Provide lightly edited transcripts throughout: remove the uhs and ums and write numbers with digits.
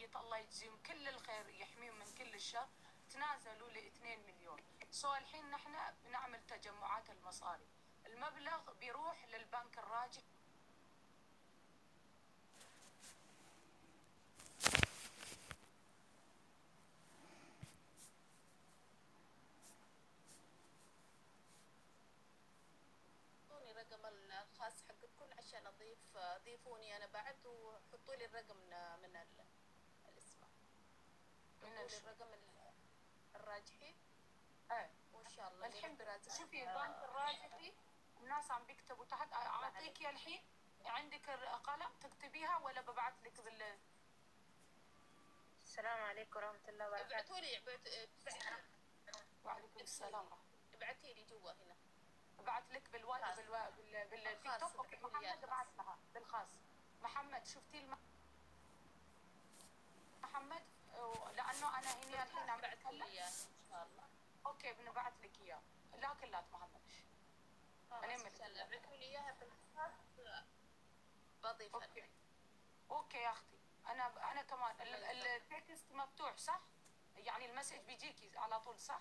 ميت الله يجزيهم كل الخير يحميهم من كل الشر تنازلوا ل2 مليون. الحين نحن بنعمل تجمعات المصاري، المبلغ بيروح للبنك الراجحي. الرقم الخاص حقكم عشان ضيفوني انا بعد وحطوا لي الرقم من الاسم، حطوا لي الرقم الراجحي. وان شاء الله الحين شوفي البنك الراجحي الناس عم بيكتبوا تحت. اعطيك الحين عندك قلم تكتبيها ولا ببعث لك السلام عليكم ورحمة الله وبركاته. ابعتوا لي وعليكم السلام. ابعتي لي جوا هنا. ابعث لك بالتيك توك. اوكي محمد ابعث لها بالخاص. محمد شفتي محمد لانه انا هنا الحين عم بتكلم اياه ان شاء الله. اوكي بنبعث لك اياه. لا كلات محمد انا ابعثوا لي اياها بالخاص بضيفها. اوكي يا اختي انا كمان التكست مفتوح صح؟ يعني المسج بيجيكي على طول صح؟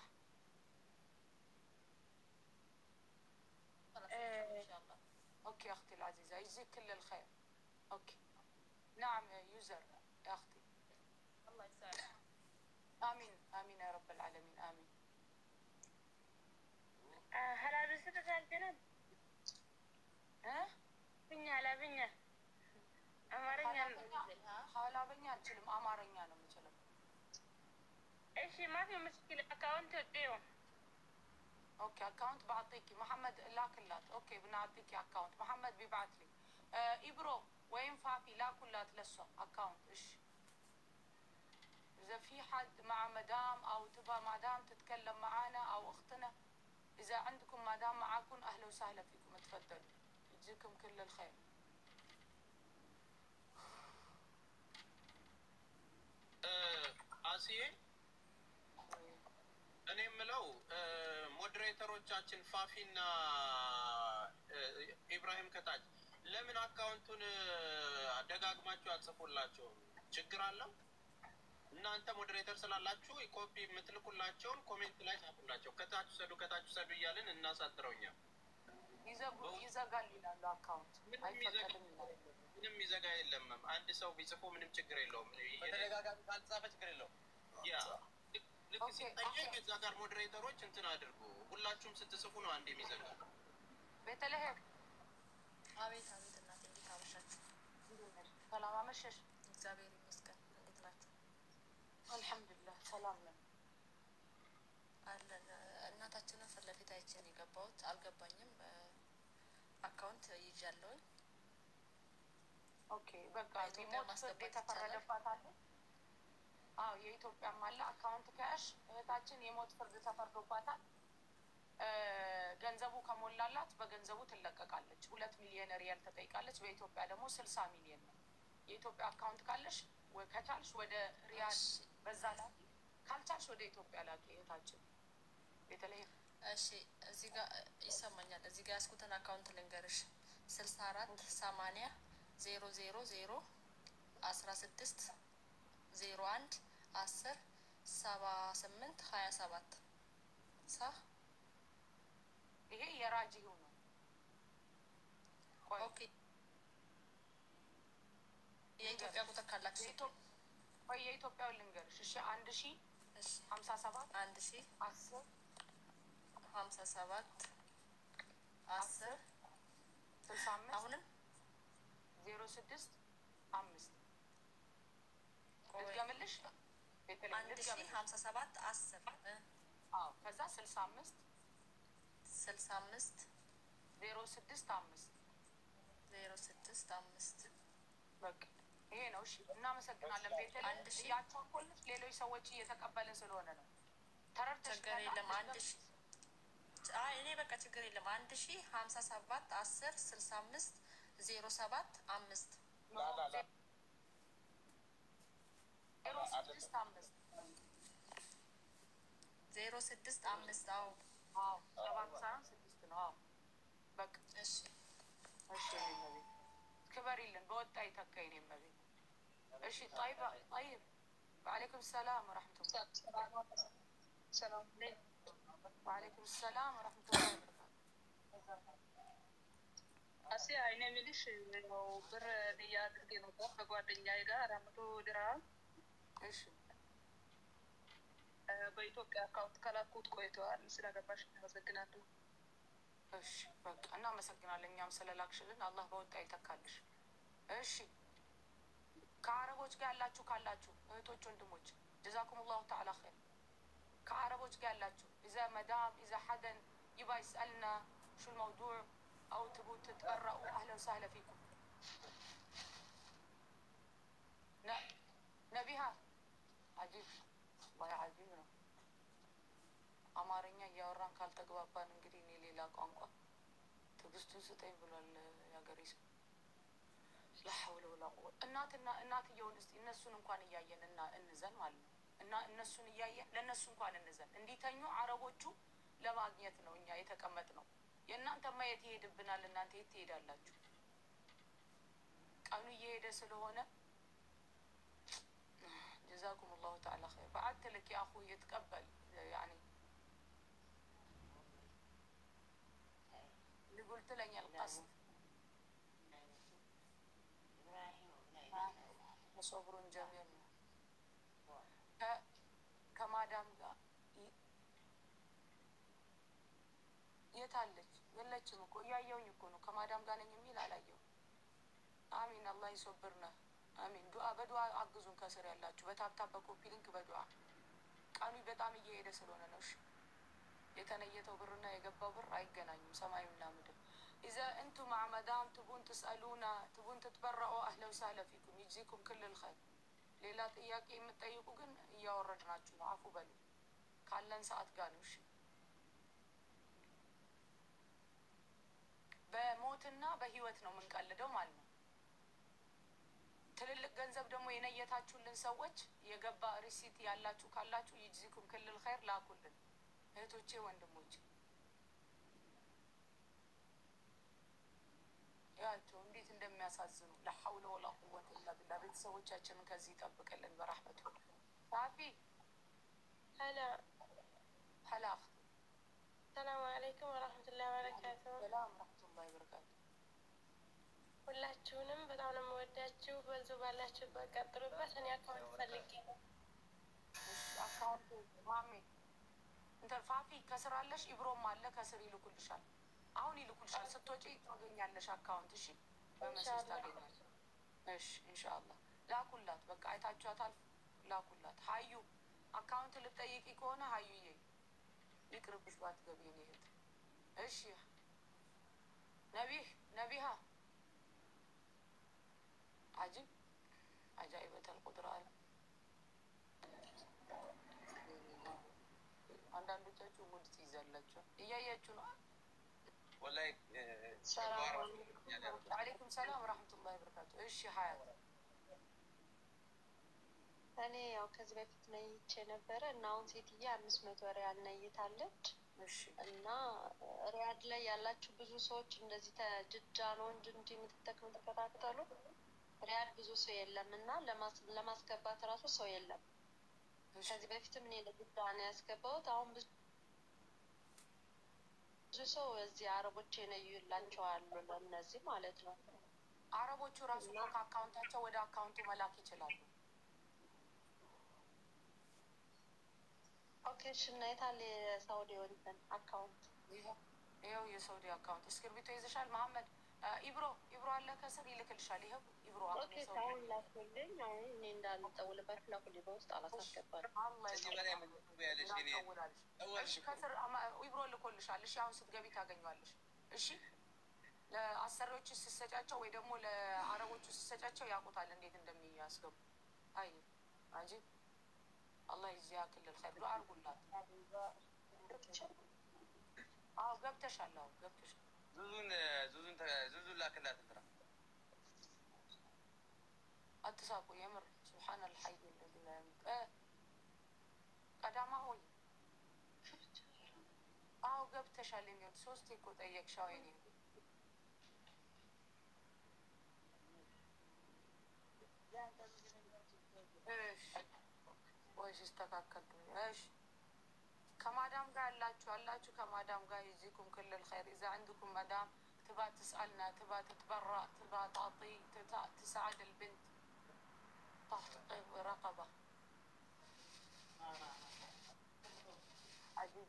ان شاء الله. اوكي يا اختي العزيزه يجزيك كل الخير. اوكي نعم يوزر يا اختي. الله يسعدك. امين امين يا رب العالمين امين. هلا بستة الجنب. بنيا لا بنيا. أمارينيا. لا بنيا نجلم أمارينيا نجلم. إيش ما في مشكلة أكاونت وديهم. اوكي اكاونت بعطيكي محمد لا كلات. اوكي بنعطيكي اكاونت محمد بيبعث لي. ابرو وين فافي لا كلات لسه اكاونت ايش اذا في حد مع مدام او تبغى مدام تتكلم معانا او اختنا، اذا عندكم مدام معاكم اهلا وسهلا فيكم تفضلوا يجزيكم كل الخير. آسيه እኔ የምለው ሞዴሬተሮቻችን ፋፊና ኢብራሂም ከታች ለምን አካውንቱን አደጋግማችሁ አጽፉላችሁ? ችግር አለው? እናንተ ሞዴሬተር ስላላችሁ ኮፒ የምትልኩላቸውን ኮሜንት ላይ ጻፉላቸው። ከታች ሰዱ እያልን እናሳጥረውኛ ይዘጋል ይላሉ። አካውንት አይፈቀድም ይላሉ። ምንም ይዘጋ የለም። አንድ ሰው ቢጽፎ ምንም ችግር የለውም። ተደጋጋሚ ካልጻፈ ችግር የለውም። ያ ልክ ሲጠየቅ እዛ ጋር ሞዴሬተሮች እንትን አድርጉ። ሁላችሁም ስትጽፉ ነው አንድ የሚዘጋ። ቤተልሔም አቤት አቤት እናቴ እንዴት አመሻችሁ? ሰላም አመሸሽ? እግዚአብሔር ይመስገን። እንዴት ናችሁ? አልሐምዱሊላህ ሰላም ነን አለን። እናታችንን ፊት ለፊት አይቼ ነው የገባሁት። አልገባኝም። አካውንት ይዣለሁኝ። ኦኬ በቃ ሞት ፍርድ የተፈረደባት አለ። አዎ የኢትዮጵያም አለ አካውንት ካሽ እህታችን የሞት ፍርድ ተፈርዶባታል። ገንዘቡ ከሞላላት በገንዘቡ ትለቀቃለች። 2 ሚሊዮን ሪያል ተጠይቃለች። በኢትዮጵያ ደግሞ 60 ሚሊዮን ነው። የኢትዮጵያ አካውንት ካለሽ ከቻልሽ ወደ ሪያል በዛ ላኪ፣ ካልቻልሽ ወደ ኢትዮጵያ ላኪ እህታችን ቤተልሔም። እሺ እዚህ ጋር ይሰማኛል። እዚህ ጋር ያስኩትን አካውንት ልንገርሽ 64 80 000 16 01 10 78 27 صح? ይሄ የራጂው ነው። ኦኬ የኢትዮጵያ ቁጥር ካላችሁ ወይ የኢትዮጵያው ልንገርሽ። እሺ 1000 እሺ 57 1000 10 57 10 65 አሁንም 06 5 ልድገምልሽ ቤተልሔም ልድገምልሽ 57 10 አዎ ከዛ 65 65 06 5 06 5 በቃ ይሄ ነው። እሺ እናመሰግናለን ቤተልሔም። ያቻኮልሽ ሌሎች ሰዎች እየተቀበልን ስለሆነ ነው። ተረድተሽ ችግር የለም። 1000 አይ እኔ በቃ ችግር የለም። 1000 57 10 65 07 5 06 5 አዎ አዎ 7 ሳይሆን 6 ነው። አዎ በቃ እሺ እሺ። እኔ መቤት ክበሪልን በወጣ ይተካ። የኔ መቤት እሺ طيب وعليكم السلام ورحمة الله. ሰላም وعليكم السلام ورحمة الله وبركاته. አሲ አይኔ የሚልሽ ነው ብር ልያ አድርጌ ነበር ከጓደኛዬ ጋር 400 ድርሃም እሺ በኢትዮጵያ አካውንት ከላኩት ቆይተዋል። ስለገባሽ አመሰግናለሁ። እሺ በቃ እናመሰግናለን እኛም ስለላክሽልን አላህ በወጣ ይተካልሽ። እሺ ከአረቦች ጋር ያላችሁ ካላችሁ እህቶች ወንድሞች ጀዛኩሙላሁ ተዓላ ኸይር። ከአረቦች ጋር ያላችሁ إذا مدام إذا حدا يبغى يسألنا شو الموضوع أو تبوا تتبرؤوا أهلا وسهلا فيكم. ነቢሃ አጂብ ወይ አጂብ ነው። አማርኛ እያወራን ካልተግባባን እንግዲህ እኔ ሌላ ቋንቋ ትዕግስቱን ስጠኝ ብሏል የሀገሬ ሰው። ላሐውለ ወላ ቁወተ እናትየውን እስቲ እነሱን እንኳን እያየን እና እንዘን ማለት ነው። እና እነሱን እያየን ለእነሱ እንኳን እንዘን እንዲተኙ አረቦቹ ለማግኘት ነው እኛ የተቀመጥ ነው። የእናንተማ የት ይሄድብናል? እናንተ የት ትሄዳላችሁ? ቀኑ እየሄደ ስለሆነ جزاكم الله تعالى خير. بعثت لك يا أخوي يتقبل يعني اللي قلت لك القصد صبر جميل ከማዳም ጋር የታለች? የለችም እኮ እያየሁኝ እኮ ነው። ከማዳም ጋር ነኝ የሚል አላየሁም። አሚን አላህ ይሶብርና አሚን። ዱአ በዱአ አግዙን። ከስር ያላችሁ በታብታብ በኮፒ ሊንክ በዱአ ቀኑ በጣም እየሄደ ስለሆነ ነው። እሺ የተነየተው ብርና የገባው ብር አይገናኙም ሰማዩና ምድር። إذا أنتم مع مدام تبون تسألونا تبون تتبرعوا أهلا وسهلا فيكم يجزيكم كل الخير. ሌላ ጥያቄ የምትጠይቁ ግን እያወረድናችሁ ነው። አፉ በሉ ካለን ሰዓት ጋር ነው። እሺ በሞትና በህይወት ነው የምንቀልደው ማለት ነው። ትልልቅ ገንዘብ ደግሞ የነየታችሁልን ሰዎች የገባ ሪሲት ያላችሁ ካላችሁ ይጅዚኩም ክልል ኸይር ላኩልን እህቶቼ ወንድሞቼ። ያቸው እንዴት እንደሚያሳዝኑ ለሐውለ ወላ ቁወተ ኢላ ቢላህ። ቤተሰቦቻችንን ከዚህ ይጠብቅልን በረህመቱ። ሳፊ ሀላ ሰላም አለይኩም ወራህመቱላሂ ወበረካቱ። ሰላም ወራህመቱላሂ ወበረካቱ። ሁላችሁንም በጣም ነው የምወዳችሁ። በዙ ባላችሁበት ቀጥሉበት። እኔ አካውንት ፈልጌ ነው። አካውንት ማሜ እንትን ፋፊ ከስር አለሽ፣ ኢብሮም አለ ከስር ይልኩልሻል። አሁን ይልኩልሻል። ስትወጪ ታገኛለሽ አካውንት። እሺ በመሴጅ ታገኛለሽ። እሺ ኢንሻአላህ ላኩላት። በቃ አይታችኋታል። ላኩላት። ሀዩ አካውንት ልጠይቂ ከሆነ ሀዩዬ ይቅርብሽ ባትገቢ ነው ይሄድ። እሺ ነቢሃ አጂብ አጃኢበተል ቁድራ አለ። አንዳንዶቻችሁ ሙድ ትይዛላችሁ። እያያችሁ ነው። ወላሂ ወአለይኩም ሰላም ወራህመቱላሂ ወበረካቱ። እሺ ሀያት እኔ ያው ከዚህ በፊት ነይቼ ነበረ እና አሁን ሴትዬ 500 ሪያል ነይታለች። እሺ እና ሪያድ ላይ ያላችሁ ብዙ ሰዎች እንደዚህ ተጅጃ ነው እንጂ የምትከታተሉ ሪያድ ብዙ ሰው የለም እና ለማስገባት ራሱ ሰው የለም። ከዚህ በፊትም እኔ ለጅዳ ነው ያስገባሁት። አሁን ብዙ ሰው እዚህ አረቦች የነዩላቸው አሉ። ለእነዚህ ማለት ነው አረቦቹ ራሱ ከአካውንታቸው ወደ አካውንቱ መላክ ይችላሉ። ኦኬ እሺ። እና የታለ የሳውዲ ወንተን አካውንት? ይኸው የሳውዲ አካውንት እስክርቢቶ ይዘሻል? መሐመድ ኢብሮ አለ ከስር ይልክልሻል። ይኸው ኢብሮ ኦኬ ታውን ላኩልኝ። አሁን እኔ እንዳልጠውልበት ላኩልኝ። በውስጥ አላስገባም። እሺ ከስር ኢብሮ ልኮልሻል። እሺ አሁን ስትገቢ ታገኘዋለሽ። እሺ ለአሰሪዎች ስትሰጫቸው ወይ ደግሞ ለአረቦቹ ስትሰጫቸው ያውቁታል እንዴት እንደሚያስገቡ። አይ አጂብ አላህ ይዚያ ክልል ኸይር ዱአ አድርጉላት። አዎ ገብተሻል። አዎ ገብተሻል። ዙዙን ላክላት። እንትና አትሳቁ የምር ሱብሃነል ሐይ الذي لا يموت ቀዳማ ሆይ አዎ ገብተሻል። እኔ ሶስቴ እኮ ጠየቅሻው የኔ ቆይ ሲስተካከል እሺ ከማዳም ጋር አላችሁ ከማዳም ጋር يجيكم كل الخير اذا عندكم مدام تبغى تسالنا تبغى تتبرع تبغى تعطي تساعد البنت تحقيق رقبه عجيب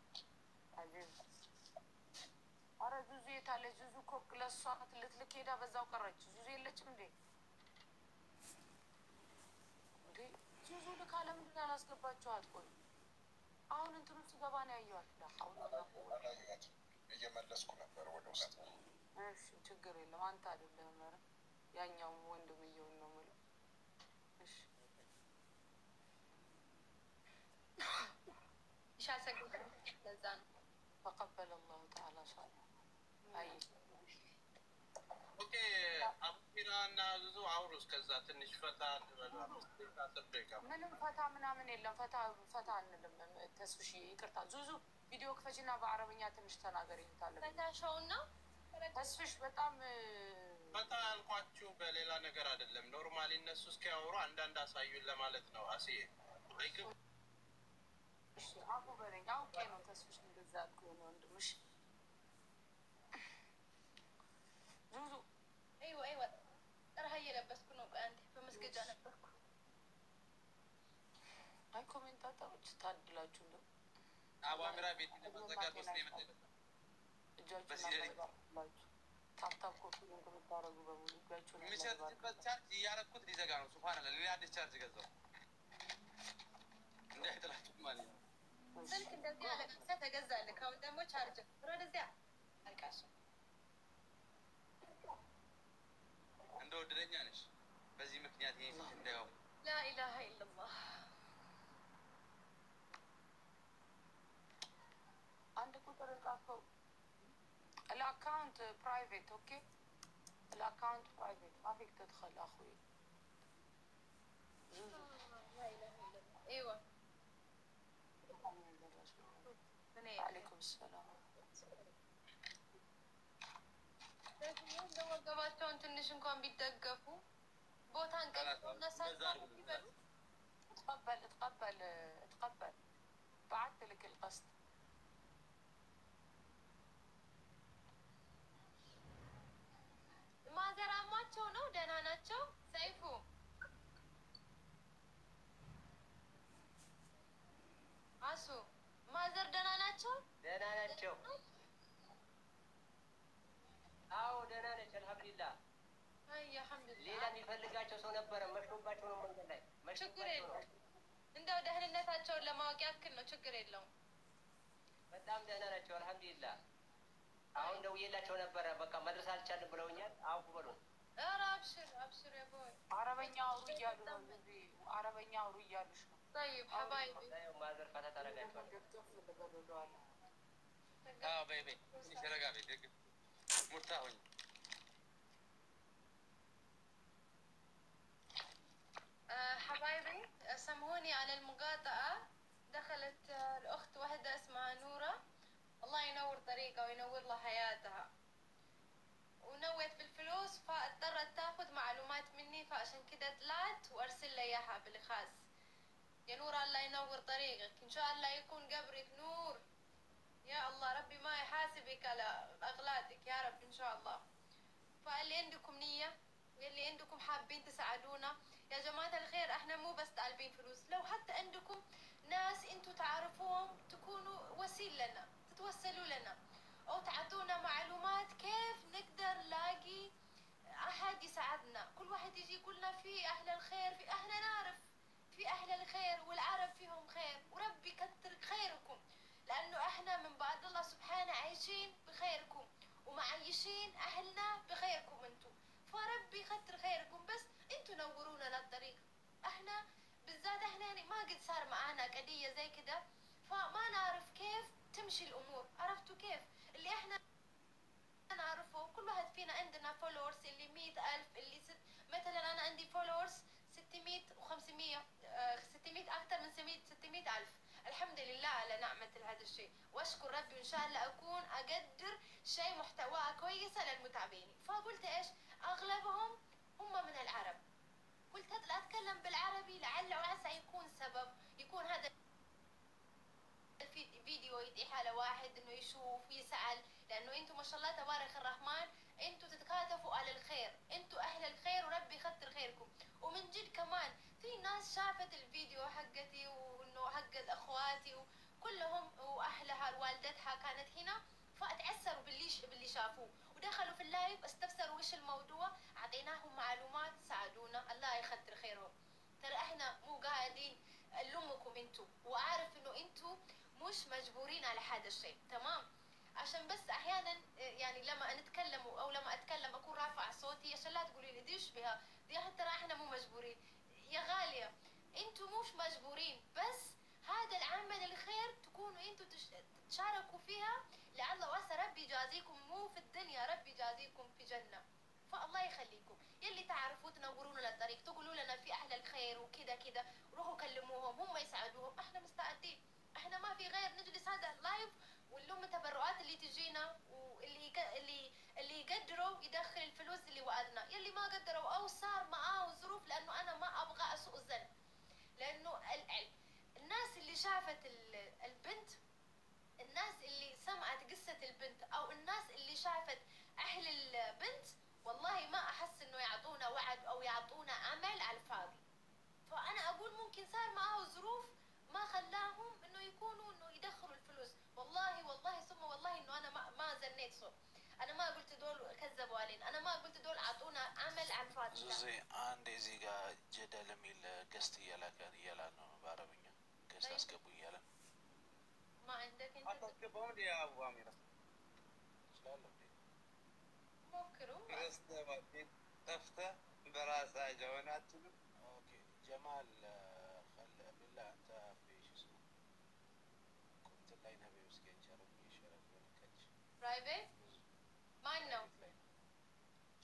ኧረ ዙዙ የታለች ዙዙ እኮ ለእሷ ልትልክ ሄዳ በዛው ቀረች ዙዙ የለችም እንዴ ዙዙ ልካ ለምንድን ነው ያላስገባችኋት ቆይ አሁን እንትኑ ሲገባ ነው ያየዋት እየመለስኩ ነበር ወደ ውስጥ እሺ ችግር የለም አንተ አይደለም ኧረ ያኛው ወንድምየውን ነው የምልህ እሺ ሻሰግድ ለዛ ነው ተቀበለ الله تعالى صالح አይ ኦኬ አብራና ዙዙ አውሩስ ከዛ ትንሽ ፈታ ምንም ፈታ ምናምን የለም ፈታ አንልም ተስፍሽ ይቅርታ ዙዙ ቪዲዮ ክፈችና በአረብኛ ትንሽ ተናገሪ እንታለን ፈታሻውና ተስፍሽ በጣም ፈታ አልኳችሁ በሌላ ነገር አይደለም ኖርማሊ እነሱ እስኪያወሩ አንዳንድ አሳዩን ለማለት ነው አሲዬ አይከም እሺ አቡ በለኝ አውቄ ነው ተስፍሽ እንደዛ አልኩ ነው ወንድምሽ ዙዙ ايوه طرح እየለበስኩ ነው አንዴ በመስገጃ ነበርኩ አይ ኮሜንታተሮች ታድላችሁ ነው አዋምራ ቤት ለመዘጋት ወስኔ መጥተህ እጃችሁን ታፕታፕ ኮፒ እንደምታረጉ በሙሉ እጃችሁን የሚሰጥበት ቻርጅ እያረኩት ሊዘጋ ነው ሱብሃንአላህ ሌላ አዲስ ቻርጅ ገዛው እንዳይጥላችሁ ማለት ነው ስልክ እንደዚህ ያለ ተገዛልህ ካሁን ደግሞ ቻርጅ ወደዚያ አልቃሽ እንደወደደኛ ነሽ በዚህ ምክንያት ይሄ እንዳይው لا اله الا الله አንድ ቁጥር ጻፈው الاكونت برايفت اوكي الاكونت برايفت ما فيك تدخل اخوي لا اله الا الله ايوه عليكم السلام ወገባቸውን ትንሽ እንኳን ቢደገፉ ቦታን ቀጥና ሳይሆን ይበሉ تقبل بعثت لك القصد ማዘራማቸው ነው ደህና ናቸው ሰይፉ አሱ ማዘር ደህና ናቸው አዎ ደህና ነች አልሐምዱሊላህ አይ አልሐምዱሊላህ ሌላ የሚፈልጋቸው ሰው ነበረ መሽቶባቸው ነው መንገድ ላይ ችግር የለውም እንደው ደህንነታቸውን ለማወቅ ያክል ነው ችግር የለውም በጣም ደህና ናቸው አልሐምዱሊላህ አሁን ደውዬላቸው ነበረ በቃ መድረስ አልቻልንም ብለውኛል አውቁ በሉ ኧረ አብሽር ያቦይ አረበኛ አውሩ እያሉ ነው እንጂ አረበኛ አውሩ እያሉሽ ነው طيب حبايبي ማዘር ፈታ ታረጋቸዋል አዎ በይ ይሸረጋ በይ ደግ ሙርታሁኝ حبايبي سامحوني على المقاطعة دخلت الأخت واحدة اسمها نورة الله ينور طريقها وينور لها حياتها ونويت بالفلوس فاضطرت تاخذ معلومات مني فعشان كده طلعت وارسل لها اياها بالخاص يا نور الله ينور طريقك ان شاء الله يكون قبرك نور يا الله ربي ما يحاسبك على اغلاطك يا رب ان شاء الله فاللي عندكم نية واللي عندكم حابين تساعدونا يا جماعة الخير احنا مو بس طالبين فلوس لو حتى عندكم ناس انتوا تعرفوهم تكونوا وسيل لنا تتوسلوا لنا او تعطونا معلومات كيف نقدر نلاقي احد يساعدنا كل واحد يجي يقولنا في اهل الخير في احنا نعرف في اهل الخير والعرب فيهم خير وربي يكتر خيركم لانه احنا من بعد الله سبحانه عايشين بخيركم ومعيشين اهلنا بخيركم انتوا فربي يكتر خيركم بس انتوا نورونا للطريق احنا بالذات احنا يعني ما قد صار معانا قضية زي كده فما نعرف كيف تمشي الامور عرفتوا كيف اللي احنا نعرفه كل واحد فينا عندنا فولورز اللي 100,000 اللي مثلا انا عندي فولورز 600 و500 600 اكثر من 600,000 الحمد لله على نعمة هذا الشيء واشكر ربي وان شاء الله اكون اقدر شيء محتواه كويسة للمتابعين فقلت ايش اغلبهم هم من العرب قلت اطلع اتكلم بالعربي لعل وعسى يكون سبب يكون هذا يطيح على واحد انه يشوف ويسأل، لانه انتم ما شاء الله تبارك الرحمن انتم تتكاتفوا على الخير، انتم اهل الخير وربي يكثر خيركم. ومن جد كمان في ناس شافت الفيديو حقتي وانه حق اخواتي وكلهم واهلها والدتها كانت هنا، فاتأثروا باللي شافوه ودخلوا في اللايف استفسروا وش الموضوع، اعطيناهم معلومات ساعدونا، الله يكثر خيرهم. ترى احنا مو قاعدين نلومكم انتوا، واعرف انه انتوا مش مجبورين على هذا الشيء، تمام؟ عشان بس احيانا يعني لما نتكلم او لما اتكلم اكون رافعه صوتي عشان لا تقولي لي دي ايش بها، دي ترى احنا مو مجبورين يا غاليه، انتوا مش مجبورين، بس هذا العمل الخير تكونوا انتوا تشاركوا فيها، لعل وعسى ربي يجازيكم، مو في الدنيا ربي يجازيكم في جنه. فالله يخليكم يلي تعرفوا تنوروا لنا الطريق، تقولوا لنا في اهل الخير وكذا كذا، روحوا كلموهم هم يساعدوهم، احنا مستعدين، احنا ما في غير نجلس هذا اللايف ونلوم التبرعات اللي تجينا، اللي يقدروا يدخل الفلوس اللي وعدنا، يلي ما قدروا او صار معاه ظروف، لانه انا ما ابغى اسوء الظن، لانه الناس اللي شافت البنت، الناس اللي سمعت قصة البنت او الناس اللي شافت اهل البنت، والله ما احس انه يعطونا وعد او يعطونا امل على الفاضي. فانا اقول ممكن صار معاه ظروف ما خلاهم انه يكونوا انه يدخلوا الفلوس، والله والله ثم والله انه انا ما زنيت صوت، انا ما قلت دول كذبوا علينا، انا ما قلت دول اعطونا امل على الفاضي. زوزي عندي زيغا جدل ميل قست يلا بعربية قست اسكبو يلا ما عندك انت أتذكرون يا أبو أميرة شلون موكروا قست ما تفتة براسها جوانات تلو. اوكي جمال خل بالله انت في شو اسمه كنت لاين هبي مسكين شربني شرب ولكج برايفت ما انه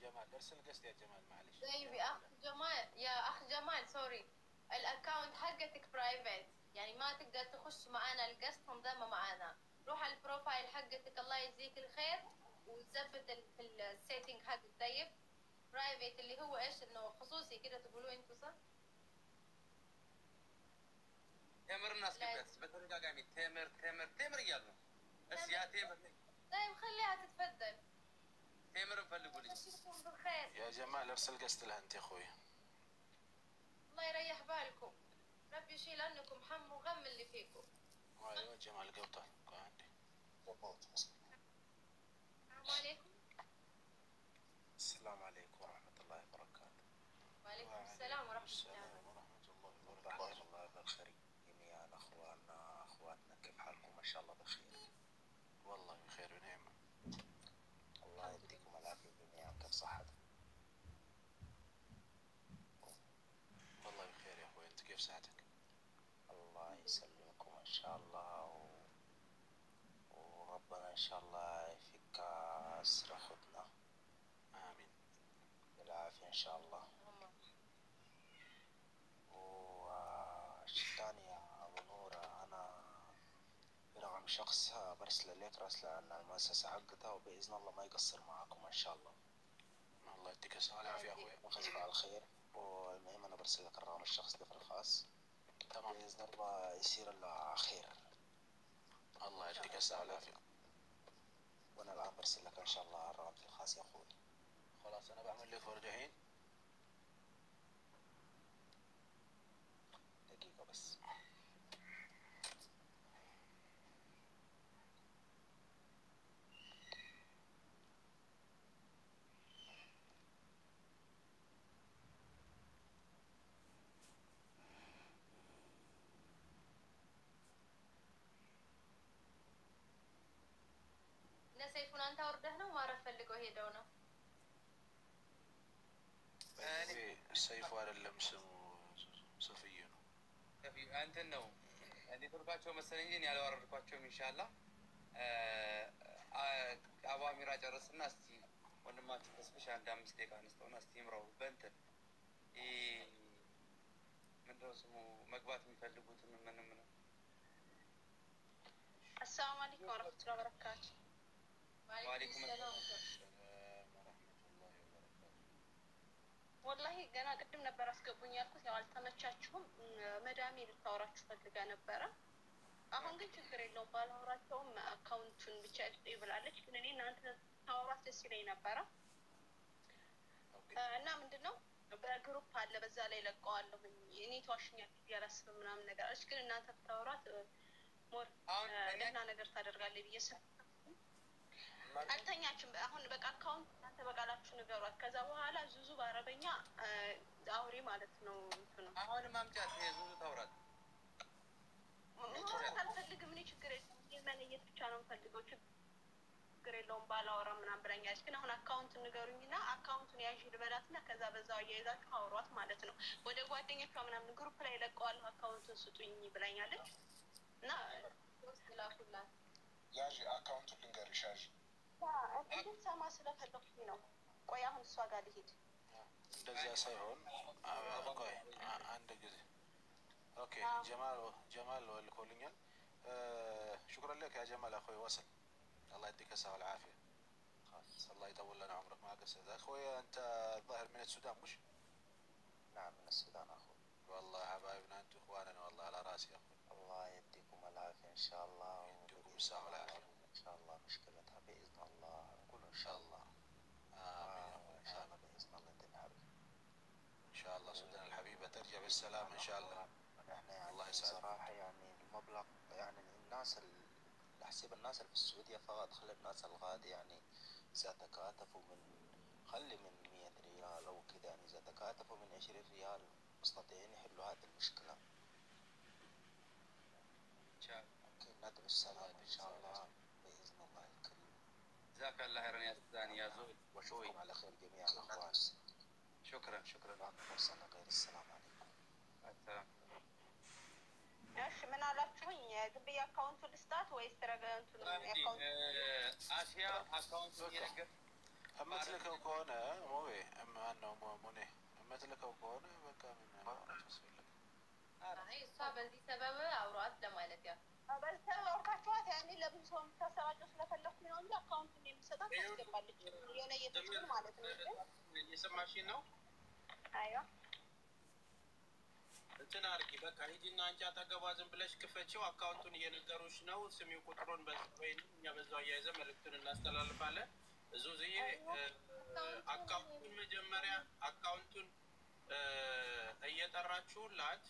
جمال ارسل قست يا جمال معلش. طيب يا اخ جمال، يا اخ جمال سوري، الاكونت حقتك برايفت، يعني ما تقدر تخش معانا القسط منضمه معانا، روح على البروفايل حقتك الله يجزيك الخير وتثبت في السيتنج حق طيب برايفت اللي هو ايش انه خصوصي كده تقولوا انتوا صح؟ تمر الناس كيف بترجع تمر يلا بس يا تمر طيب خليها تتفضل. تمر نفلقوا لي بالخير يا جمال ارسل قست لها انت يا اخوي. الله يريح بالكم، ربي يشيل عنكم هم وغم اللي فيكم. ايوه جمال قوطه عندي. السلام عليكم. السلام عليكم ورحمة الله وبركاته. وعليكم السلام ورحمة الله وبركاته. الله بالخير جميعا اخواتنا كيف حالكم؟ ما شاء الله بخير. والله بخير ونعمة. الله يديكم العافية جميعا، كيف صحتكم؟ والله بخير يا اخوي، انت كيف صحتك؟ الله يسلمكم ان شاء الله وربنا ان شاء الله يفك اسر اخوتنا. امين بالعافية ان شاء الله. والثاني يا ابو نورة، انا برقم شخص برسل لك رسلة عن المؤسسة حقتها، وبإذن الله ما يقصر معاكم إن شاء الله. الله يديك الصحة والعافية يا أخوي. وخلف على الخير. والمهم أنا برسل لك الرقم الشخص ده في الخاص. تمام. بإذن الله يصير له خير. الله يديك الصحة والعافية. وأنا الآن برسل لك إن شاء الله الرقم في الخاص يا أخوي. خلاص أنا بعمل لك فرجة الحين. دقيقة بس. سيفون أنت وردهنا وما رفلقوا هيدونا. سيف على اللمس صفيين. صفي أنت النوم. عندي تركاتهم مسنين يعني وردكاتهم إن شاء الله. أوامر جرس الناس تي ونما تسبش عند مستيك عن استونا استيمرو بنتن. من رسمه مقبات مفلقوت من. السلام عليكم ورحمة الله وبركاته. وعليكم السلام ورحمة الله وبركاته. والله ገና ቅድም ነበር አስገቡኝ ያልኩት ያው አልተመቻችሁም። መዳሜ ልታወራችሁ ፈልጋ ነበረ። አሁን ግን ችግር የለውም ባላወራቸውም አካውንቱን ብቻ ይስጡኝ ብላለች። ግን እኔ እናንተ ታወራት ደስ ይለኝ ነበረ እና ምንድን ነው በግሩፕ አለ በዛ ላይ ለቀዋለሁ እኔ ተዋሽኛል ያላስብ ምናምን ነገር አለች። ግን እናንተ ብታወራት ሞር ደህና ነገር ታደርጋለች ብዬ አልተኛችም። አሁን በቃ አካውንት እናንተ በቃላችሁ ንገሯት። ከዛ በኋላ ዙዙ በአረበኛ አውሪ ማለት ነው። አሁን ማምጫት ዙዙ ታውራት ማውራት አልፈልግም እኔ ችግር የለውም የመለየት ብቻ ነው የምፈልገው ችግር የለውም ባላወራ ምናምን ብላኛለች። ግን አሁን አካውንቱን ንገሩኝና አካውንቱን ያዥ ልበላትና ከዛ በዛው አያይዛችሁ አውሯት ማለት ነው። ወደ ጓደኞቿ ምናምን ግሩፕ ላይ ለቀዋለሁ አካውንቱን ስጡኝ ብላኛለች እና ላኩላት ያዥ አካውንቱን ልንገርሽ ያዥ እንድትሰማ ስለፈለኩኝ ነው። ቆይ አሁን እሷ ጋር ልሂድ። እንደዚያ ሳይሆን ቆይ አንድ ጊዜ ኦኬ ጀማል ልኮልኛል شكرا لك يا جمال اخوي وصل الله يديك الصحة والعافية الله يطول لنا عمرك ما قصر اخوي انت الظاهر من السودان مش؟ نعم من السودان اخوي والله حبايبنا انتم اخواننا والله على راسي يا اخوي الله يديكم العافية ان شاء الله يديكم الصحة والعافية ان شاء الله مشكلتها باذن الله نقول ان شاء الله امين ان شاء الله باذن الله تنحل ان شاء الله سودان الحبيبة ترجع بالسلام ان شاء الله. احنا يعني الله يسعدك. صراحة يعني المبلغ يعني الناس احسب الناس اللي في السعودية فقط خلي الناس الغادي يعني اذا تكاتفوا خلي من 100 ريال او كذا يعني اذا تكاتفوا من 20 ريال مستطيعين يحلوا هذه المشكلة. ان شاء الله ممكن ندعو السلام ان شاء الله باذن الله الكريم. جزاك الله خيرا يا سوداني يا زول وشوي على خير جميعا اخوان. شكرا معكم سنة غير السلام عليكم. السلام. እሺ ምን አላችሁኝ? ዝም ብዬ አካውንቱን ልስጣት ወይስ ተረጋግጡ ነው አሲያ አካውንቱ እየነገር እምትልከው ከሆነ ሞቤ ማነው ሙኔ እምትልከው ከሆነ በቃ ምን ማውራት ያስፈልግ? አይ እሷ በዚህ ሰበብ አውሯት ለማለት ያ በልተው አውርታችኋት ያኔ ለብዙ ሰው የምታሰራጨው ስለፈለኩኝ ነው እንጂ አካውንቱን የምሰጣት ታስገባለች የሆነ እየተችል ማለት ነው። እየሰማሽኝ ነው? አይዋ እንትን አድርጊ በቃ ሂጂና አንቺ አጠገቧ ዝም ብለሽ ክፈችው። አካውንቱን እየነገሩሽ ነው። ስሚው ቁጥሩን ወይም እኛ በዛው አያይዘን መልዕክቱን እናስተላልፋለን። ዙዝዬ አካውንቱን መጀመሪያ አካውንቱን እየጠራችሁላት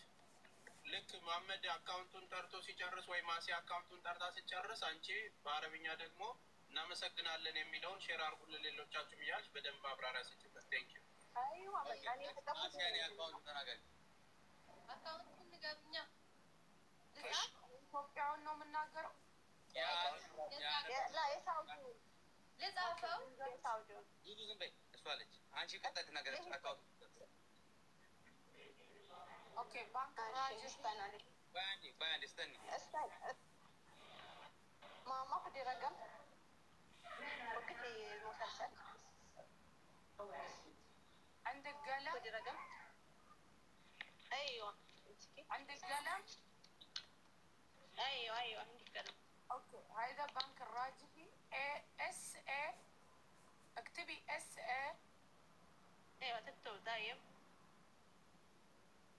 ልክ መሀመድ አካውንቱን ጠርቶ ሲጨርስ ወይ ማሲ አካውንቱን ጠርታ ሲጨርስ አንቺ በአረብኛ ደግሞ እናመሰግናለን የሚለውን ሼር አድርጉልን ሌሎቻችሁም እያልሽ በደንብ ማብራሪያ ስጭበት። ቴንኪው። አይዋ በቃ እኔ ተጠቅኩት አካውንቱ ተናገሪ። አካውንቱን ንገሩኛ። ኢትዮጵያውን ነው የምናገረው። የሳውዲ ልጻፈው የሳውዲ ብዙ ዝም በይ እሷ አለች። አንቺ ቀጣይ ትናገረች አካውንቱ ኦኬ ባንክ በአንድ استني ما خدي رقم وكتي المسلسل عندك قلم؟ خدي رقم ايوه عندك قلم؟ ايوه عندي قلم. اوكي هذا بنك الراجحي SA اكتبي SA ايوه تكتب طيب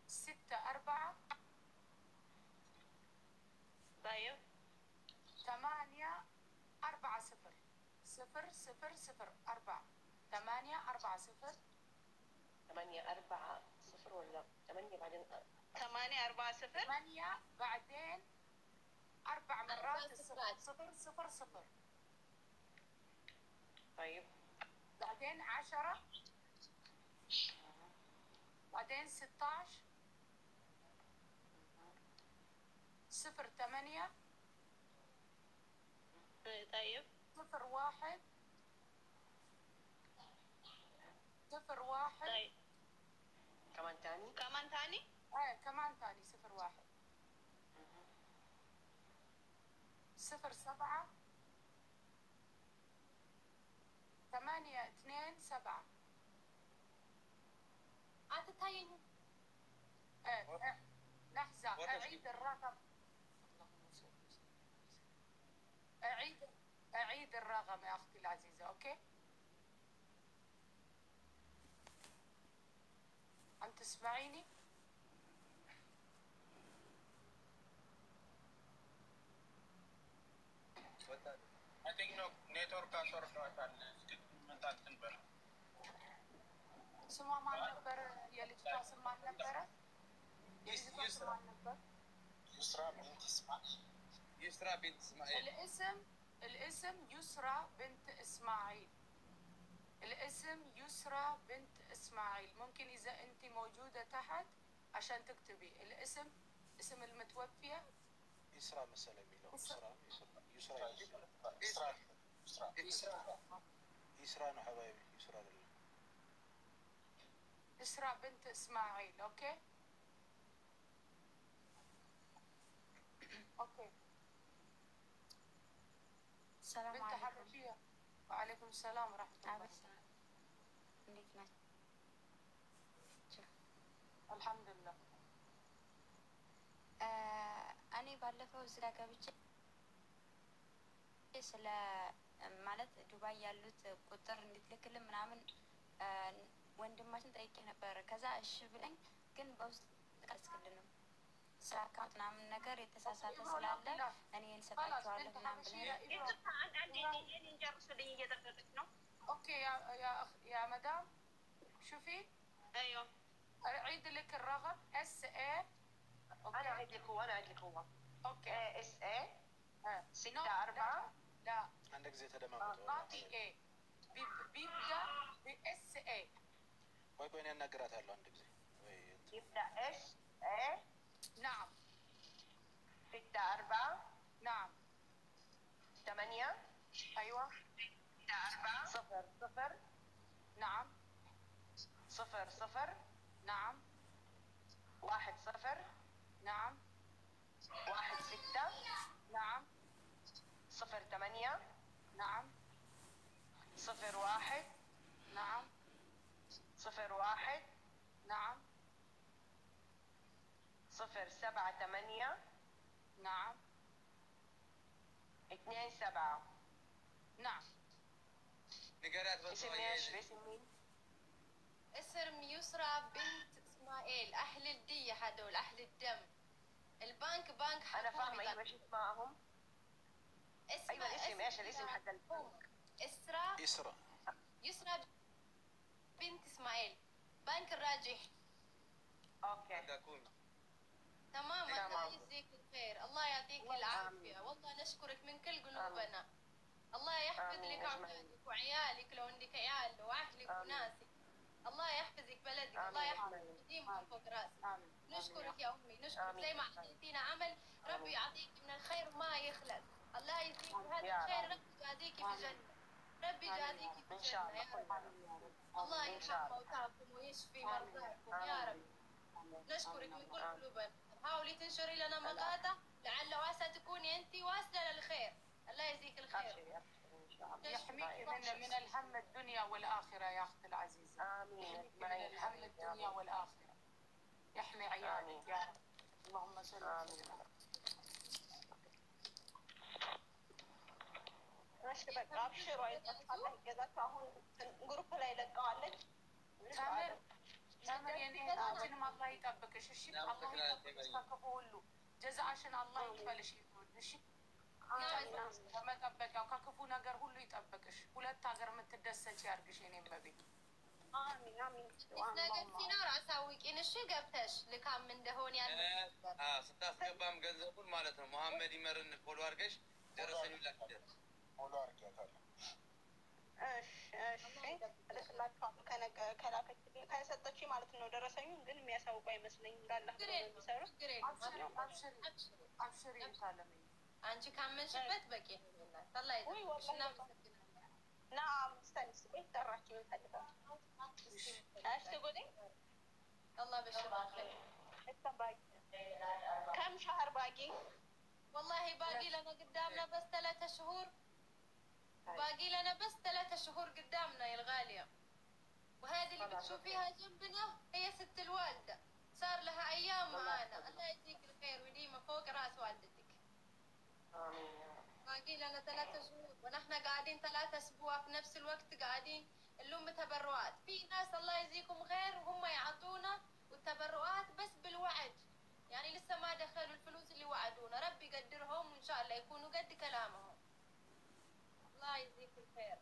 6 4 طيب 8 4 0 0 0 0 4 8 4 0 8 4 0 ولا 8 بعدين 8 4 0 8 بعدين 4 مرات 0 0 0 0 طيب بعدين 10 بعدين 16 0 8 طيب 0 1 0 1 طيب كمان تاني ايه كمان تاني 0 1 0 7 8 2 7 አትታየኝም። لحظة أعيد الرقم أعيد الرقم يا أختي العزيزة. أوكي أنت تسمعيني؟ ቲንክ ነው ኔትወርክ አስወርዷታል። ግን ምንታትን በል ስሟ ማን ነበር? የልጅቷ ስም ማን ነበረ? የልጅቷ ስም ማን ነበር? يسرى بنت اسماعيل. يسرى بنت اسماعيل. الاسم يسرى بنت اسماعيل. الاسم يسرى بنت اسماعيل. ممكن اذا انت موجودة تحت عشان تكتبي الاسم، اسم المتوفية. يسرى مثلا ميلو يسرى يسرى نو حبايبي يسرى لله. يسرى بنت اسماعيل. اوكي اوكي. السلام بنت عليكم. حبشية. وعليكم السلام ورحمة الله. እንዴት ናችሁ? አልሐምዱሊላህ። እኔ ባለፈው እዚህ ጋር ገብቼ ስለ ማለት ዱባይ ያሉት ቁጥር እንድትልክልን ምናምን ወንድማችን ጠይቄ ነበረ። ከዛ እሺ ብለኝ ግን በውስጥ አልስክልንም ስለ አካውንት ምናምን ነገር የተሳሳተ ስላለ እኔ እንሰጣቸዋለሁ ምናምን ብለኝ እንጨርስልኝ እየጠበቀች ነው። اوكي يا مدام شوفي. ايوه اعيد لك الرقم اس اي. انا اعيد لك هو اوكي اس اي 64 لا عندك زي تدمامات ناطي اي بيبدا باس اي. ቆይ እኔ አናግራታለሁ አንድ ጊዜ يبدا اس اي. نعم 64 نعم 8 ايوه 0 0 نعم 0 0 نعم 1 0 نعم 1 6 نعم 0 8 نعم 0 1 نعم 0 1 نعم 0 7 8 نعم 2 7. نعم نقرات اسم ايش؟ باسم مين؟ اسم يسرى بنت اسماعيل. اهل الدية هدول اهل الدم. البنك بنك حكومي. انا فاهمه. ايوه ايش اسمائهم؟ ايوه الاسم ايش الاسم حق البنك؟ يسرى يسرى بنت اسماعيل بنك الراجح. اوكي تمام. الله يجزيك الخير، الله يعطيك العافية. والله نشكرك من كل قلوبنا. الله يحفظ لك أولادك وعيالك لو عندك عيال وأهلك وناسك. الله يحفظك بلدك. الله يحفظك يديمك فوق راسك. نشكرك يا أمي، نشكرك زي ما أعطيتينا عمل. ربي يعطيك من الخير ما يخلص. الله يجزيك هذا الخير. ربي يجازيك في الجنة. ربي يجازيك في الجنة يا رب. الله يرحم موتاكم ويشفي مرضاكم يا رب. نشكرك من كل قلوبنا. حاولي تنشري لنا مقاطع لعل واسع تكوني انت واصله للخير. الله يجزيك الخير. يحميك من الهم الدنيا والاخره يا اختي العزيزه. امين. من الهم الدنيا والاخره. يحمي عيالك يا رب. اللهم صل وسلم. እሺ በቃ አብሽሩ፣ አይዟችሁ፣ አላህ ይገዛችሁ። አሁን ግሩፕ ላይ ለቀዋለች። ተምር የኔ እህታችንም አላህ ይጠብቅሽ። እሺ አላህ ይጠብቅሽ ከክፉ ሁሉ ጀዛሽን አላህ ይክፈልሽ። እሺ ከመጠበቂያው ከክፉ ነገር ሁሉ ይጠብቅሽ። ሁለት ሀገር የምትደሰች ያርግሽ የኔ በቤት። አሚን አሚን። ነገር ሲኖር አሳውቂን እሺ። ገብተሽ ልካም እንደሆነ ያለ ስታስገባም ገንዘቡን ማለት ነው መሐመድ ይመርን ፎሎ አድርገሽ ደረሰኝ ላክደር ፎሎ አድርጊያታለሁ። እሺ እልክላችኋለሁ። ከላከችልኝ ከሰጠችኝ ማለት ነው። ደረሰኙን ግን የሚያሳውቁ አይመስለኝም። እንዳላህ ብለው ነው የሚሰሩት። አብሽሪ ታለሚ አንቺ ካመንሽበት በቂ ነው። እናት አላህ ይጠብቅሽ። እናመሰግናለን። نعم استني طرحتي من حدث ايش تقولي؟ الله بشرك خير. لسه باقي كم شهر باقي؟ والله باقي لنا قدامنا بس 3 شهور. باقي لنا بس 3 شهور قدامنا يا الغالية. وهذه اللي بتشوفيها جنبنا هي ست الوالدة، صار لها أيام معانا. الله يجزيك الخير ويديمها فوق رأس والدتك. آمين. باقي لنا 3 شهور ونحن قاعدين 3 أسبوع في نفس الوقت قاعدين نلم تبرعات. في ناس الله يجزيكم خير وهم يعطونا والتبرعات بس بالوعد، يعني لسه ما دخلوا الفلوس اللي وعدونا. ربي يقدرهم وإن شاء الله يكونوا قد كلامهم. الله يجزيكم خير.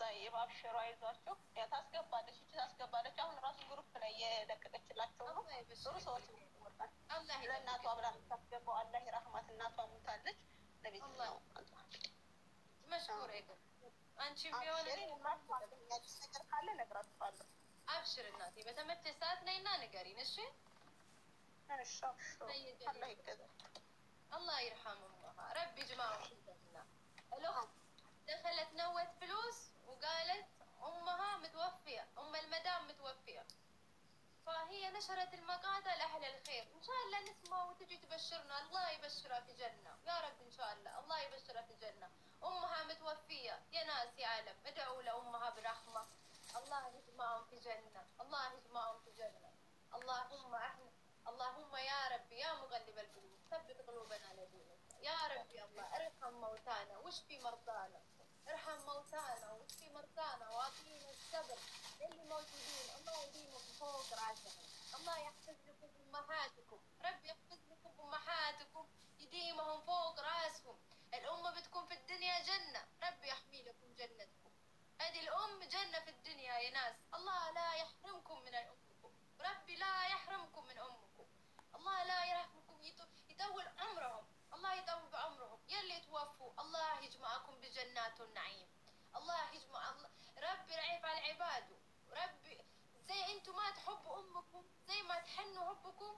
طيب አብሽሩ አይዟችሁ። ታስገባለች እቺ ታስገባለች። አሁን ራሱ ግሩፕ ላይ የለቀቀችላቸው ነው። ጥሩ ሰዎች ወጣ አላህ ለእናቷ ብላ ታስገባው። አላህ ይራህማት። እናቷ ሞታለች። ለቤት ነው መሽኩር ይሁን። አንቺ ቢሆን ነገር ካለ እነግራችኋለሁ። አብሽር እናቴ፣ በተመቸሽ ሰዓት ነይና ንገሪን። እሺ እሺ አብሽሩ። አላህ ይገዛል። الله يرحم امها، ربي يجمعهم في الجنه. الاخت دخلت نوت فلوس وقالت امها متوفيه، ام المدام متوفيه، فهي نشرت المقاطع لاهل الخير. ان شاء الله نسمع وتجي تبشرنا. الله يبشرها في جنه يا رب ان شاء الله. الله يبشرها في جنه. امها متوفيه يا ناس يا عالم، ادعوا لامها برحمه. الله يجمعهم في جنه، الله يجمعهم في جنه. اللهم يا ربي يا مغلب القلوب ثبت قلوبنا على دينك يا ربي. الله ارحم موتانا واشفي مرضانا، ارحم موتانا واشفي مرضانا واعطينا الصبر اللي موجودين. الله يديمكم فوق راسهم، الله يحفظ لكم امهاتكم، ربي يحفظ لكم امهاتكم يديمهم فوق راسهم. الام بتكون في الدنيا جنه، ربي يحمي لكم جنتكم. هذه الام جنه في الدنيا يا ناس. الله لا يحرمكم من امكم، ربي لا يحرمكم من امكم. الله لا يرحمكم، يطول عمرهم، الله يطول بعمرهم. يلي توفوا الله يجمعكم بجنات النعيم. الله يجمع ربي رعيف على عباده. ربي زي انتم ما تحبوا امكم، زي ما تحنوا حبكم،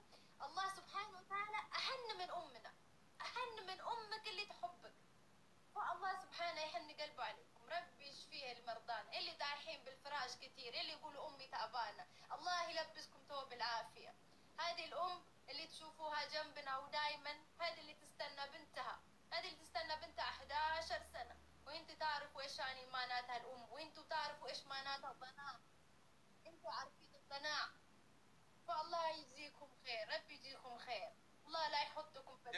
الله سبحانه وتعالى احن من امنا، احن من امك اللي تحبك. فالله سبحانه يحن قلبه عليكم. ربي يشفيه المرضان اللي دايحين بالفراش كثير، اللي يقولوا امي تعبانه، الله يلبسكم ثوب العافيه. هذه الام اللي تشوفوها جنبنا ودائما، هذه اللي تستنى بنتها، هذه اللي تستنى بنتها 11 سنة، وانتوا تعرفوا ايش يعني معناتها الام، وانتوا تعرفوا ايش معناتها الضناع، انتوا عارفين الضناع. فالله يجزيكم خير، ربي يجزيكم خير. الله لا يحطكم في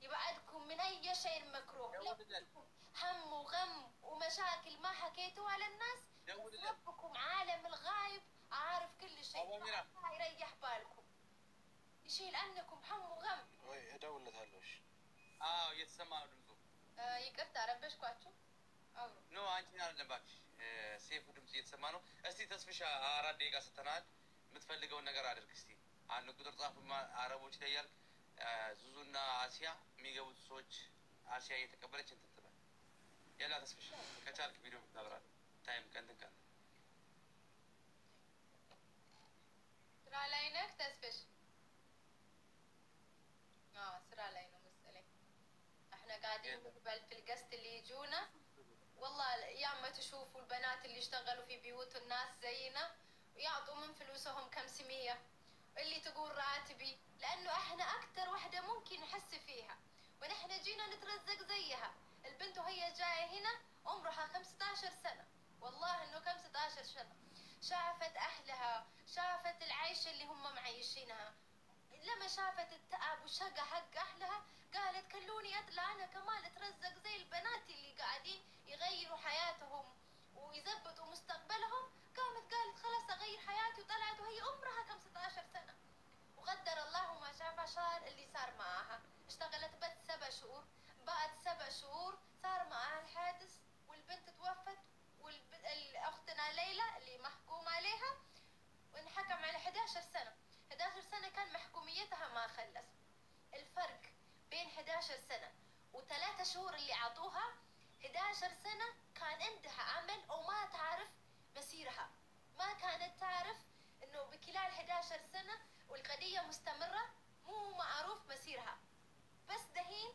يبعدكم من اي شيء مكروه. لكم هم وغم ومشاكل ما حكيتوها على الناس، ربكم عالم الغايب عارف كل شيء. الله يريح بالكم، يشيل عنكم هم وغم. ወይ እደውልለታለሁ። እሺ እየተሰማ ነው ድምፁ። ይቅርታ ረበሽኳችሁ። ኖ አንቺን አይደለም እባክሽ፣ ሴፉ ድምፅ እየተሰማ ነው። እስቲ ተስፍሻ 4 ደቂቃ ስተናል። የምትፈልገውን ነገር አድርግ እስቲ። አንድ ቁጥር ጻፉ። አረቦች ላይ ያልክ ዙዙና አሲያ የሚገቡት ሰዎች አሲያ እየተቀበለች እንትን ትበል። ያላ ተስፍሻ ከቻልክ ቪዲዮ ብታብራል። ታይም ቀንትን ቀን ስራ ላይ ነህ ተስፍሽ? ስራ ላይ ነው መሰለኝ። احنا قاعدين نقبل في القسط اللي يجونا. والله يا ما تشوفوا البنات اللي يشتغلوا في بيوت الناس زينا ويعطوا من فلوسهم كم سمية، اللي تقول راتبي، لانه احنا اكثر وحده ممكن نحس فيها، ونحن جينا نترزق زيها. البنت وهي جايه هنا عمرها 15 سنه، والله انه 15 سنه، شافت اهلها، شافت العيشه اللي هم معيشينها. لما شافت التعب والشقة حق أهلها قالت خلوني أطلع أنا كمان أترزق زي البنات اللي قاعدين يغيروا حياتهم ويزبطوا مستقبلهم. قامت قالت خلاص أغير حياتي، وطلعت وهي عمرها 15 سنة. وقدر الله ما شافها صار اللي صار معاها. اشتغلت بس 7 شهور، بعد 7 شهور صار معاها الحادث والبنت توفت. أختنا ليلى اللي محكوم عليها وانحكم على 11 سنة. 11 سنة كان محكوميتها ما خلص. الفرق بين 11 سنة و3 شهور اللي عطوها، 11 سنة كان عندها عمل أو ما تعرف مسيرها، ما كانت تعرف إنه بخلال 11 سنة والقضية مستمرة مو معروف مسيرها. بس دهين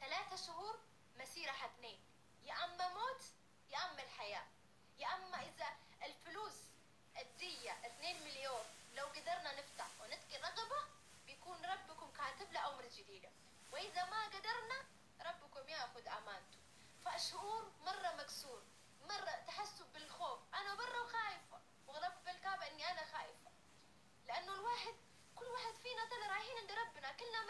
3 شهور مسيرها 2، يا أما موت يا أما الحياة، يا أما إذا الفلوس الدية 2 مليون لو قدرنا نفتح ونتقي رقبة بيكون ربكم كاتب له أمر جديدة، وإذا ما قدرنا ربكم ياخذ أمانته. فشعور مرة مكسور، مرة تحسوا بالخوف. أنا برا وخايفة، ورب الكعبة إني أنا خايفة، لأنه كل واحد فينا ترى رايحين عند ربنا، كلنا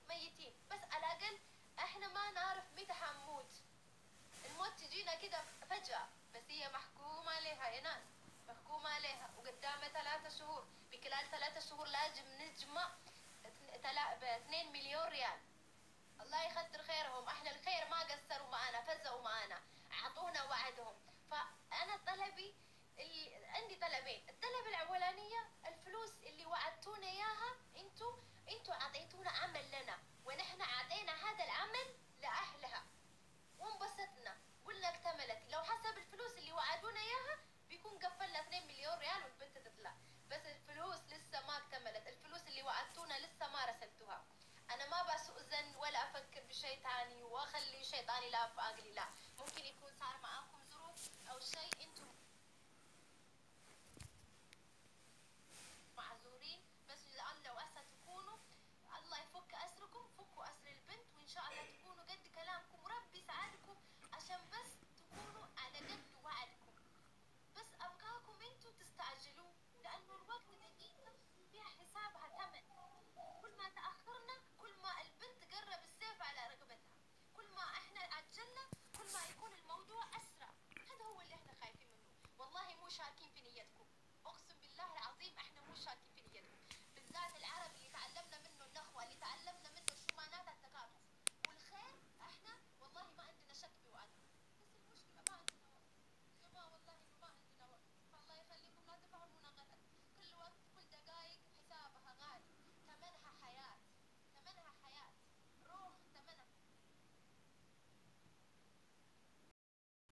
ميتين، بس على الأقل إحنا ما نعرف متى حنموت. الموت تجينا كده فجأة، بس هي محكومة عليها يا ناس، محكومة عليها وقدامها 3 شهور. بخلال 3 شهور لازم نجمع 2 مليون ريال. الله يكثر خيرهم، أهل الخير ما قصروا معنا، فزوا معنا، أعطونا وعدهم. فأنا طلبي عندي طلبين. الطلب الأولانية الفلوس اللي وعدتونا إياها، انتوا أعطيتونا عمل لنا، ونحن أعطينا هذا العمل لأهلها وانبسطنا، قلنا اكتملت. لو حسب الفلوس اللي وعدونا إياها بيكون قفلنا 2 مليون ريال والبنت تطلع، بس الفلوس لسه ما اكتملت، الفلوس اللي وعدتونا لسه ما رسلتوها. أنا ما بسوء ظن ولا أفكر بشيطاني وأخلي شيطاني لا في عقلي، لا، ممكن يكون صار معاكم ظروف أو شيء